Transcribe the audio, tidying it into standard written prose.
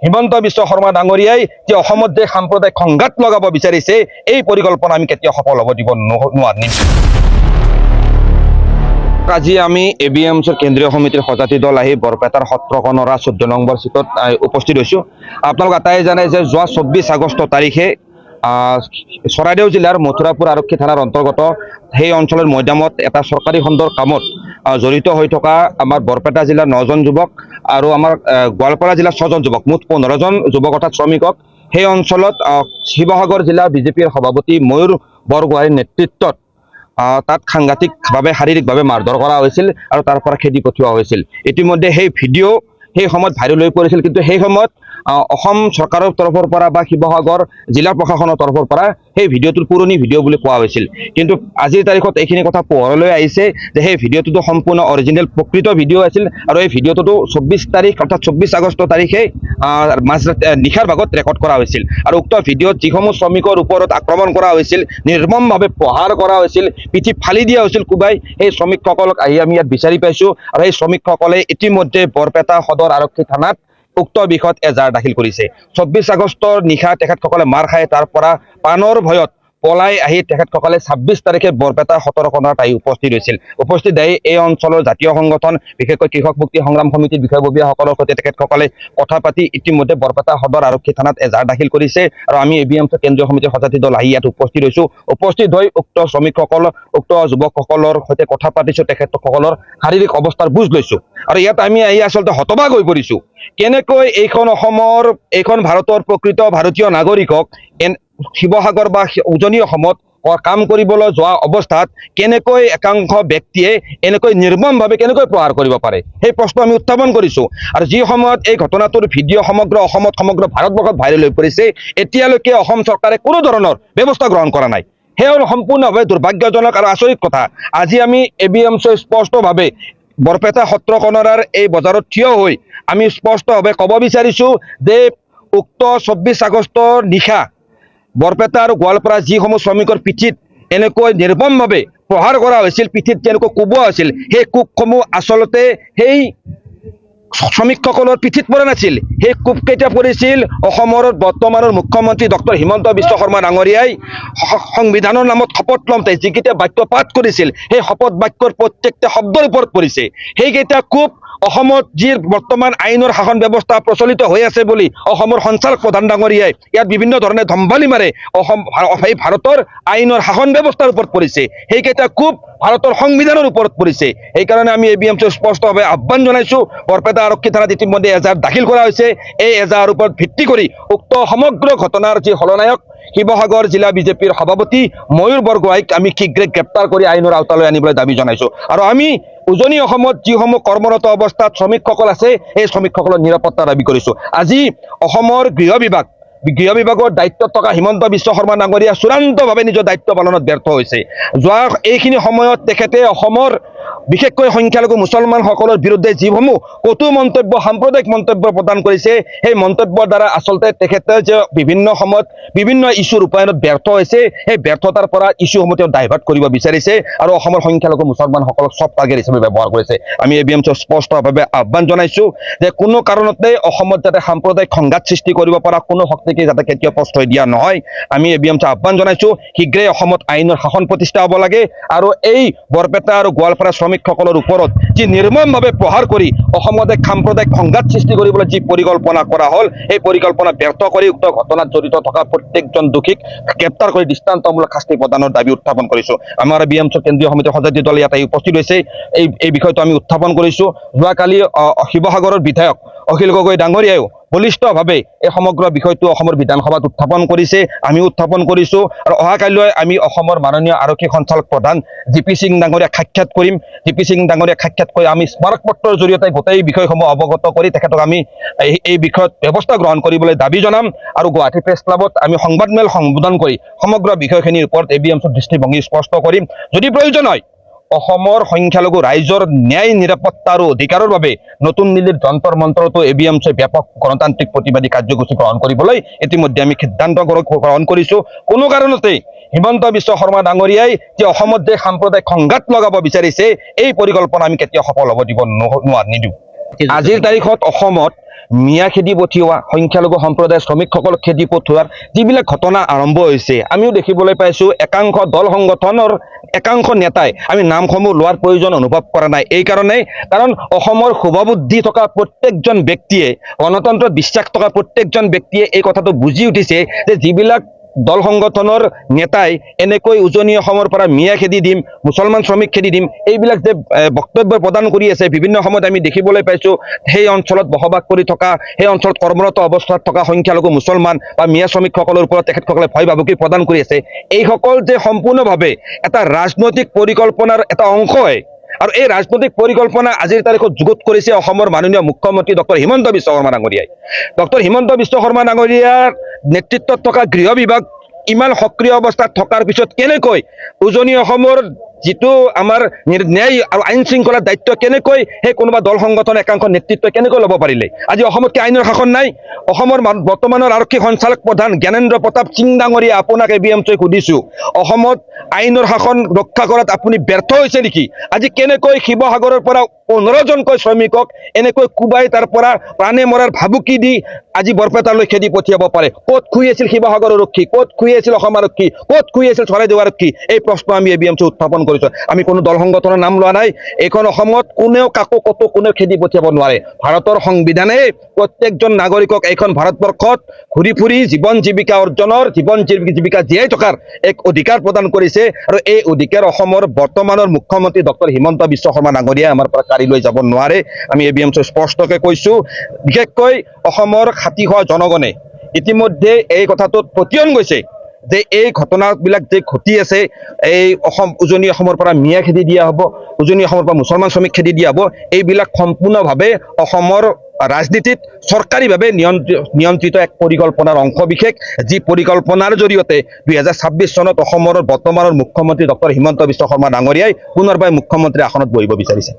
হিমন্ত বিশ্ব শৰ্মা ডাঙৰীয়াই যে অসমত যে সাম্প্ৰদায়িক সংঘাত লগাব বিচাৰিছে এই পৰিকল্পনা আমি কেতিয়াও সফল হ'ব দিব নোৱাৰিম। আজি আমি ABMCৰ কেন্দ্ৰীয় সমিতিৰ সজাতি দল আহি বৰপেটাৰ সত্ৰকণৰা 14 নম্বৰ চিটত উপস্থিত হৈছোঁ। আপোনালোক আটাই জানে যে যোৱা 24 আগষ্ট তাৰিখে চৰাইদেউ জিলাৰ মথুৰাপুৰ আৰক্ষী থানাৰ অন্তৰ্গত সেই অঞ্চলৰ মৈদামত এটা চৰকাৰী খণ্ডৰ কামত জড়িত হৈ থকা আমাৰ বৰপেটা জিলাৰ 9জন যুৱক আৰু আমাৰ গোৱালপাৰা জিলাৰ 6জন যুৱক, মুঠ 15জন যুৱক অৰ্থাৎ শ্ৰমিকক সেই অঞ্চলত শিৱসাগৰ জিলা বিজেপিৰ সভাপতি ময়ূৰ বৰগোহাঁইৰ নেতৃত্বত তাত সাংঘাতিকভাৱে শাৰীৰিকভাৱে মাৰধৰ কৰা হৈছিল আৰু তাৰ পৰা খেদি পঠিওৱা হৈছিল। ইতিমধ্যে সেই ভিডিঅ' সেই সময়ত ভাইৰেল হৈ পৰিছিল, কিন্তু সেই সময়ত অসম চৰকাৰৰ তৰফৰ পৰা বা শিৱসাগৰ জিলা প্ৰশাসনৰ তৰফৰ পৰা সেই ভিডিঅ'টোৰ পুৰণি ভিডিঅ' বুলি কোৱা হৈছিল। কিন্তু আজিৰ তাৰিখত এইখিনি কথা পোহৰলৈ আহিছে যে সেই ভিডিঅ'টোতো সম্পূৰ্ণ অৰিজিনেল প্ৰকৃত ভিডিঅ' আছিল আৰু এই ভিডিঅ'টোতো 24 তাৰিখ অৰ্থাৎ 24 আগষ্ট তাৰিখে নিশাৰ ভাগত ৰেকৰ্ড কৰা হৈছিল। আৰু উক্ত ভিডিঅ'ত যিসমূহ শ্ৰমিকৰ ওপৰত আক্ৰমণ কৰা হৈছিল, নিৰ্মমভাৱে প্ৰহাৰ কৰা হৈছিল, পিঠি ফালি দিয়া হৈছিল কোবাই, সেই শ্ৰমিকসকলক আহি আমি ইয়াত বিচাৰি পাইছোঁ আৰু সেই শ্ৰমিকসকলে ইতিমধ্যে বৰপেটা সদৰ আৰক্ষী থানাত উক্ত বিষয়ত এজাহাৰ দাখিল কৰিছে। 24 আগষ্টৰ নিশা তেখেতসকলে মাৰ খাই তাৰ পৰা প্ৰাণৰ ভয়ত পলাই আহি তেখেতসকলে 26 তাৰিখে বৰপেটা সতৰকণাত আহি উপস্থিত হৈছিল। উপস্থিত আহি এই অঞ্চলৰ জাতীয় সংগঠন বিশেষকৈ কৃষক মুক্তি সংগ্ৰাম সমিতিৰ বিষয়ববীয়াসকলৰ সৈতে তেখেতসকলে কথা পাতি ইতিমধ্যে বৰপেটা সদৰ আৰক্ষী থানাত এজাহাৰ দাখিল কৰিছে আৰু আমি ABMC কেন্দ্ৰীয় সমিতিৰ সজাতি দল আহি ইয়াত উপস্থিত হৈছোঁ। উপস্থিত হৈ উক্ত শ্ৰমিকসকল উক্ত যুৱকসকলৰ সৈতে কথা পাতিছোঁ, তেখেতসকলৰ শাৰীৰিক অৱস্থাৰ বুজ লৈছোঁ আৰু ইয়াত আমি আহি আচলতে হতবাক হৈ পৰিছোঁ। কেনেকৈ এইখন ভাৰতৰ প্ৰকৃত ভাৰতীয় নাগৰিকক শিৱসাগৰ বা উজনি অসমত কাম কৰিবলৈ যোৱা অৱস্থাত কেনেকৈ একাংশ ব্যক্তিয়ে এনেকৈ নিৰ্মমভাৱে কেনেকৈ প্ৰহাৰ কৰিব পাৰে, সেই প্ৰশ্ন আমি উত্থাপন কৰিছোঁ। আৰু যি সময়ত এই ঘটনাটোৰ ভিডিঅ' সমগ্ৰ অসমত সমগ্ৰ ভাৰতবৰ্ষত ভাইৰেল হৈ পৰিছে, এতিয়ালৈকে অসম চৰকাৰে কোনো ধৰণৰ ব্যৱস্থা গ্ৰহণ কৰা নাই। সেয়া সম্পূৰ্ণভাৱে দুৰ্ভাগ্যজনক আৰু আচৰিত কথা। আজি আমি ABMC স্পষ্টভাৱে বৰপেটা সত্ৰকণৰাৰ এই বজাৰত থিয় হৈ আমি স্পষ্টভাৱে ক'ব বিচাৰিছোঁ যে উক্ত 24 আগষ্টৰ নিশা বৰপেটা আৰু গোৱালপাৰা যিসমূহ শ্ৰমিকৰ পিঠিত এনেকৈ নিৰ্মমভাৱে প্ৰহাৰ কৰা হৈছিল, পিঠিত যেনেকৈ কোবোৱা হৈছিল, সেই কোবসমূহ আচলতে সেই শ্ৰমিকসকলৰ পিঠিত পৰা নাছিল। সেই কোব কেইটা পৰিছিল অসমৰ বৰ্তমানৰ মুখ্যমন্ত্ৰী ডক্টৰ হিমন্ত বিশ্ব শৰ্মা ডাঙৰীয়াই সংবিধানৰ নামত শপত লওঁতে যিকেইটা বাক্য পাঠ কৰিছিল, সেই শপত বাক্যৰ প্ৰত্যেকটা শব্দৰ ওপৰত পৰিছে। সেইকেইটা কোব অসমত যি বৰ্তমান আইনৰ শাসন ব্যৱস্থা প্ৰচলিত হৈ আছে বুলি অসমৰ সঞ্চালক প্ৰধান ডাঙৰীয়াই ইয়াত বিভিন্ন ধৰণে ধম্বালি মাৰে এই ভাৰতৰ আইনৰ শাসন ব্যৱস্থাৰ ওপৰত পৰিছে। সেইকেইটা কোব ভাৰতৰ সংবিধানৰ ওপৰত পৰিছে। সেইকাৰণে আমি ABMC স্পষ্টভাৱে আহ্বান জনাইছোঁ, বৰপেটা আৰক্ষী থানাত ইতিমধ্যে এজাহাৰ দাখিল কৰা হৈছে। এই এজাহাৰৰ ওপৰত ভিত্তি কৰি উক্ত সমগ্ৰ ঘটনাৰ যি খলনায়ক শিৱসাগৰ জিলা বিজেপিৰ সভাপতি ময়ূৰ বৰগোহাঁইক আমি শীঘ্ৰে গ্ৰেপ্তাৰ কৰি আইনৰ আওতালৈ আনিবলৈ দাবী জনাইছোঁ। আৰু আমি উজনি অসমত যিসমূহ কৰ্মৰত অৱস্থাত শ্ৰমিকসকল আছে, এই শ্ৰমিকসকলৰ নিৰাপত্তা দাবী কৰিছোঁ। আজি অসমৰ গৃহ বিভাগৰ দায়িত্বত থকা হিমন্ত বিশ্ব শৰ্মা ডাঙৰীয়া চূড়ান্তভাৱে নিজৰ দায়িত্ব পালনত ব্যৰ্থ হৈছে। যোৱা এইখিনি সময়ত তেখেতে অসমৰ বিশেষকৈ সংখ্যালঘু মুছলমানসকলৰ বিৰুদ্ধে যিসমূহ কটু মন্তব্য, সাম্প্ৰদায়িক মন্তব্য প্ৰদান কৰিছে, সেই মন্তব্যৰ দ্বাৰা আচলতে তেখেতে যে বিভিন্ন সময়ত বিভিন্ন ইছ্যু ৰূপায়ণত ব্যৰ্থ হৈছে, সেই ব্যৰ্থতাৰ পৰা ইছ্যুসমূহ তেওঁ ডাইভাৰ্ট কৰিব বিচাৰিছে আৰু অসমৰ সংখ্যালঘু মুছলমানসকলক চফ্ট টাৰ্গেট হিচাপে ব্যৱহাৰ কৰিছে। আমি ABMC স্পষ্টভাৱে আহ্বান জনাইছোঁ যে কোনো কাৰণতে অসমত যাতে সাম্প্ৰদায়িক সংঘাত সৃষ্টি কৰিব পৰা কোনো শক্তিকে যাতে কেতিয়াও প্ৰশ্ৰয় দিয়া নহয়। আমি ABMC আহ্বান জনাইছোঁ শীঘ্ৰে অসমত আইনৰ শাসন প্ৰতিষ্ঠা হ'ব লাগে আৰু এই বৰপেটা আৰু গোৱালপাৰা শ্ৰমিকসকলৰ ওপৰত যি নিৰ্মমভাৱে প্ৰহাৰ কৰি অসমত এক সাম্প্ৰদায়িক সংঘাত সৃষ্টি কৰিবলৈ যি পৰিকল্পনা কৰা হ'ল, সেই পৰিকল্পনা ব্যৰ্থ কৰি উক্ত ঘটনাত জড়িত থকা প্ৰত্যেকজন দোষীক গ্ৰেপ্তাৰ কৰি দৃষ্টান্তমূলক শাস্তি প্ৰদানৰ দাবী উত্থাপন কৰিছোঁ। আমাৰ ABMC কেন্দ্ৰীয় সমিতিৰ সজাতি দল ইয়াত আহি উপস্থিত হৈছে। এই বিষয়টো আমি উত্থাপন কৰিছোঁ। যোৱাকালি শিৱসাগৰৰ বিধায়ক অখিল গগৈ ডাঙৰীয়াইও বলিষ্ঠভাৱে এই সমগ্ৰ বিষয়টো অসমৰ বিধানসভাত উত্থাপন কৰিছে, আমি উত্থাপন কৰিছোঁ। আৰু অহাকাইলৈ আমি অসমৰ মাননীয় আৰক্ষী সঞ্চালক প্ৰধান GP সিং ডাঙৰীয়াক সাক্ষাৎ কৰিম। GP সিং ডাঙৰীয়াক সাক্ষাৎ কৰি আমি স্মাৰকপত্ৰৰ জৰিয়তে গোটেই বিষয়সমূহ অৱগত কৰি তেখেতক আমি এই বিষয়ত ব্যৱস্থা গ্ৰহণ কৰিবলৈ দাবী জনাম আৰু গুৱাহাটী প্ৰেছ ক্লাবত আমি সংবাদমেল সম্বোধন কৰি সমগ্ৰ বিষয়খিনিৰ ওপৰত ABMC দৃষ্টিভংগী স্পষ্ট কৰিম। যদি প্ৰয়োজন হয় অসমৰ সংখ্যালঘু ৰাইজৰ ন্যায়, নিৰাপত্তা আৰু অধিকাৰৰ বাবে নতুন দিল্লীৰ যন্তৰ মন্ত্ৰতো ABMC ব্যাপক গণতান্ত্ৰিক প্ৰতিবাদী কাৰ্যসূচী গ্ৰহণ কৰিবলৈ ইতিমধ্যে আমি সিদ্ধান্ত গ্ৰহণ কৰিছোঁ। কোনো কাৰণতে হিমন্ত বিশ্ব শৰ্মা ডাঙৰীয়াই যে অসমত যে সাম্প্ৰদায়িক সংঘাত লগাব বিচাৰিছে, এই পৰিকল্পনা আমি কেতিয়াও সফল হ'ব দিব নিদিওঁ। আজিৰ তাৰিখত অসমত মিয়া খেদি পঠিওৱা, সংখ্যালঘু সম্প্ৰদায়ৰ শ্ৰমিকসকলক খেদি পঠিওৱাৰ যিবিলাক ঘটনা আৰম্ভ হৈছে, আমিও দেখিবলৈ পাইছোঁ একাংশ দল সংগঠনৰ একাংশ নেতাই আমি নামসমূহ লোৱাৰ প্ৰয়োজন অনুভৱ কৰা নাই। এই কাৰণেই কাৰণ অসমৰ শুভবুদ্ধি থকা প্ৰত্যেকজন ব্যক্তিয়ে, গণতন্ত্ৰত বিশ্বাস থকা প্ৰত্যেকজন ব্যক্তিয়ে এই কথাটো বুজি উঠিছে যে যিবিলাক দল সংগঠনৰ নেতাই এনেকৈ উজনি অসমৰ পৰা মিয়া খেদি দিম, মুছলমান শ্ৰমিক খেদি দিম, এইবিলাক যে বক্তব্য প্ৰদান কৰি আছে, বিভিন্ন সময়ত আমি দেখিবলৈ পাইছোঁ সেই অঞ্চলত বসবাস কৰি থকা, সেই অঞ্চলত কৰ্মৰত অৱস্থাত থকা সংখ্যালঘু মুছলমান বা মিয়া শ্ৰমিকসকলৰ ওপৰত তেখেতসকলে ভয় ভাবুকি প্ৰদান কৰি আছে। এইসকল যে সম্পূৰ্ণভাৱে এটা ৰাজনৈতিক পৰিকল্পনাৰ এটা অংশ হয়, আৰু এই ৰাজনৈতিক পৰিকল্পনা আজিৰ তাৰিখত যুগুত কৰিছে অসমৰ মাননীয় মুখ্যমন্ত্ৰী ডক্টৰ হিমন্ত বিশ্ব শৰ্মা ডাঙৰীয়াই। ডক্টৰ হিমন্ত বিশ্ব শৰ্মা ডাঙৰীয়াৰ নেতৃত্বত থকা গৃহ বিভাগ ইমান সক্ৰিয় অৱস্থাত থকাৰ পিছত কেনেকৈ উজনি অসমৰ যিটো আমাৰ ন্যায় আৰু আইন শৃংখলাৰ দায়িত্ব কেনেকৈ সেই কোনোবা দল সংগঠন একাংশ নেতৃত্বই কেনেকৈ ল'ব পাৰিলে? আজি অসমত কি আইনৰ শাসন নাই? অসমৰ বৰ্তমানৰ আৰক্ষী সঞ্চালক প্ৰধান জ্ঞানেন্দ্ৰ প্ৰতাপ সিং ডাঙৰীয়া, আপোনাক ABMC সুধিছোঁ, অসমত আইনৰ শাসন ৰক্ষা কৰাত আপুনি ব্যৰ্থ হৈছে নেকি? আজি কেনেকৈ শিৱসাগৰৰ পৰা 15জনকৈ শ্ৰমিকক এনেকৈ কোবাই তাৰ পৰা প্ৰাণে মৰাৰ ভাবুকি দি আজি বৰপেটালৈ খেদি পঠিয়াব পাৰে? ক'ত শুই আছিল শিৱসাগৰ আৰক্ষী? ক'ত শুই আছিল অসম আৰক্ষী? ক'ত শুই আছিল চৰাইদেউ আৰক্ষী? এই প্ৰশ্ন আমি ABMC উত্থাপন কৰিছোঁ। আমি কোনো দল সংগঠনৰ নাম লোৱা নাই। এইখন অসমত কোনেও কাকো কতো কোনেও খেদি পঠিয়াব নোৱাৰে। ভাৰতৰ সংবিধানে প্ৰত্যেকজন নাগৰিকক এইখন ভাৰতবৰ্ষত ঘূৰি ফুৰি জীৱন জীৱিকা অৰ্জনৰ, জীৱন জীৱিকা জীয়াই থকাৰ এক অধিকাৰ প্ৰদান কৰিছে, আৰু এই অধিকাৰ অসমৰ বৰ্তমানৰ মুখ্যমন্ত্ৰী ডক্টৰ হিমন্ত বিশ্ব শৰ্মা ডাঙৰীয়াই আমাৰ পৰা কাঢ়ি লৈ যাব নোৱাৰে। আমি ABMC স্পষ্টকৈ কৈছোঁ। বিশেষকৈ অসমৰ খাতি খোৱা জনগণে ইতিমধ্যে এই কথাটোত পতিয়ন গৈছে যে এই ঘটনাবিলাক যে ঘটি আছে, এই উজনি অসমৰ পৰা মিয়া খেদি দিয়া হ'ব, উজনি অসমৰ পৰা মুছলমান শ্ৰমিক খেদি দিয়া হ'ব, এইবিলাক সম্পূৰ্ণভাৱে অসমৰ ৰাজনীতিত চৰকাৰীভাৱে নিয়ন্ত্ৰিত এক পৰিকল্পনাৰ অংশ বিশেষ, যি পৰিকল্পনাৰ জৰিয়তে 2026 চনত অসমৰ বৰ্তমানৰ মুখ্যমন্ত্ৰী ডক্টৰ হিমন্ত বিশ্ব শৰ্মা ডাঙৰীয়াই পুনৰবাৰ মুখ্যমন্ত্ৰীৰ আসনত বহিব বিচাৰিছে।